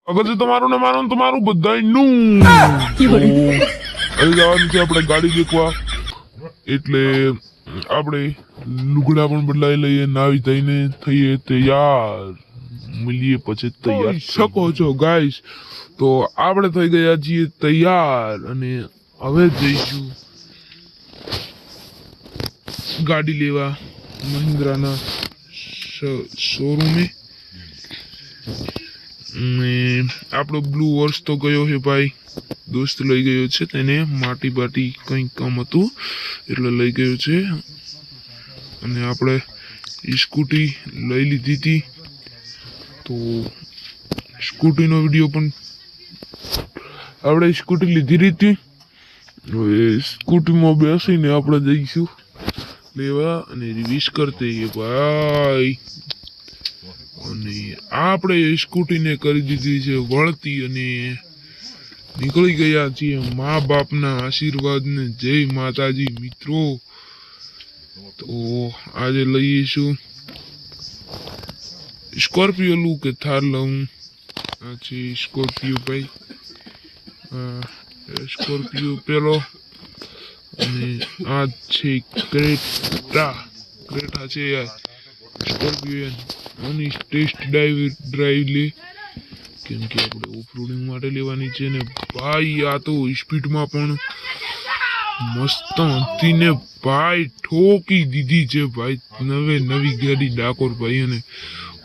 અગર જો તમારું ને મારું ને તમારું બધાયનું હવે જવાનું છે આપણે ગાડી દેખવા એટલે આપણે લુગડા પણ બદલાઈ લઈએ નાવી ધોઈને થઈએ તૈયાર મળીએ પછી તૈયાર શકો છો ગાઈસ તો આપણે થઈ ગયા છીએ તૈયાર અને હવે જઈશું ગાડી લેવા મહિન્દ્રાના શોરૂમે ને આપણો બ્લુ વર્ષ તો ગયો છે ભાઈ દોસ્ત લઈ ગયો છે તેને માટી બાટી કંઈક કામ હતું એટલે લઈ ગયો છે અને આપણે સ્કૂટી લઈ લીધી હતી તો સ્કૂટીનો વિડીયો પણ આપણે સ્કૂટી લીધી હતી હવે સ્કૂટીમાં બેસીને આપણે જઈશું લેવા અને રિવીસ કરતે ભાઈ અને આપણે સ્કૂટીને કરી દીધી છે વળતી અને નીકળી ગયા છીએ મા બાપના આશીર્વાદ ને જય માતાજી મિત્રો તો આજે લઈશું સ્કોર્પિયો લઉં કે થાર લઉં આ છે સ્કોર્પિયો ભાઈ સ્કોર્પિયો પેલો અને આ છે ક્રેટા છે યાર સ્કોર્પિયો આની ટેસ્ટ ડ્રાઈવ લે કેમ કે આપણે ઓફરોડિંગ માટે લેવાની છે ને ભાઈ આ તો સ્પીડમાં પણ મસ્ત હતી ને ભાઈ ઠોકી દીધી છે ભાઈ નવી ગાડી ડાકોર ભાઈ અને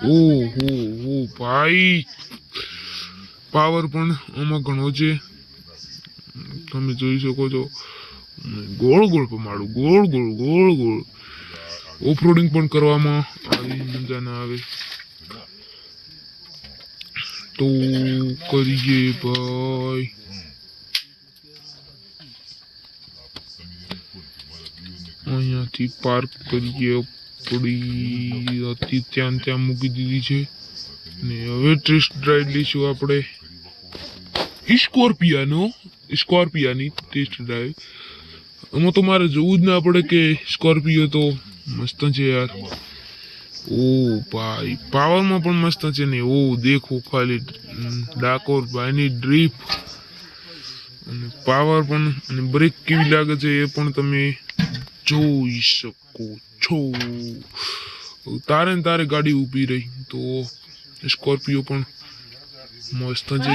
ઓહો ભાઈ પાવર પણ આમાં ઘણો છે તમે જોઈ શકો છો ગોળ પમાડું ગોળ ઓફરોડિંગ પણ કરવામાં આવી મજા ના આવે તો કરીએ ભાઈ અહીંયાથી પાર્ક કરીએ પડી હતી ત્યાં મૂકી દીધી છે ને હવે ટેસ્ટ ડ્રાઈવ લઈશું આપણે સ્કોર્પિયાની ટેસ્ટ ડ્રાઈવ આમાં તો મારે જોવું જ ના પડે કે સ્કોર્પિયો તો મસ્ત છે યાર ઓ ભાઈ પાવરમાં પણ મસ્ત છે ને ઓ દેખો ખાલી ડાકોર ભાઈની ડ્રીપ અને પાવર પણ અને બ્રેક કેવી લાગે છે એ પણ તમે જોઈ શકો છો તારે ગાડી ઊભી રહી તો સ્કોર્પિયો પણ મસ્ત છે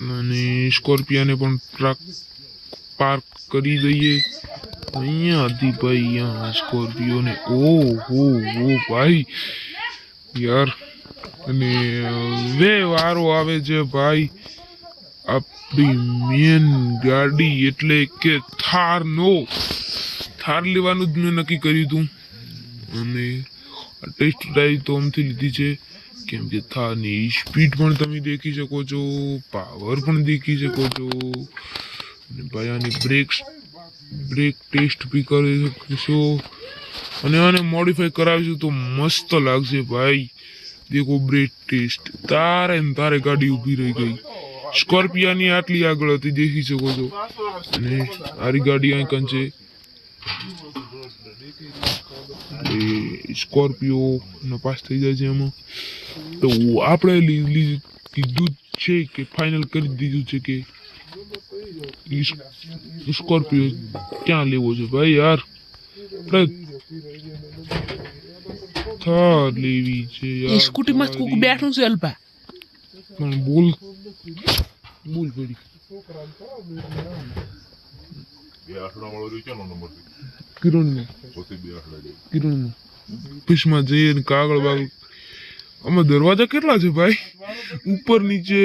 અને સ્કોર્પિયાને પણ પાર્ક કરી દઈએ અહીંયા હતી ભાઈ અહીંયા સ્કોર્પિયો ને ઓહો ભાઈ યાર અને વે વારો આવે છે ભાઈ આપણી મેન ગાડી એટલે કે થાર લેવાનું જ મેં નક્કી કર્યું હતું અને ટેસ્ટ ડ્રાઈવ તો આમથી લીધી છે કેમ કે થારની સ્પીડ પણ તમે દેખી શકો છો પાવર પણ દેખી શકો છો અને ભાઈ આની બ્રેક ટેસ્ટ બી કરી શકશો અને આને મોડિફાઈ કરાવીશું તો મસ્ત લાગશે ભાઈ દેખો બ્રેક ટેસ્ટ તારે ગાડી ઊભી રહી ગઈ સ્કોર્પિયાની આટલી આગળ હતી દેખી શકો છો અને આરી ગાડી અહીં કન છે સ્કોર્પિયો નપાસ થઈ જાય છે એમાં તો આપણે કીધું છે કે ફાઇનલ કરી દીધું છે કે સ્કોર્પિયો ક્યાં લેવો છે ભાઈ યાર થાર લેવી છે યાર સ્કૂટીમાં કોક બેઠું છે અલ્પા પણ બોલ પડી કિરણ ઓફિસમાં જઈએ ને કાગળ બાગળ આમાં દરવાજા કેટલા છે ભાઈ ઉપર નીચે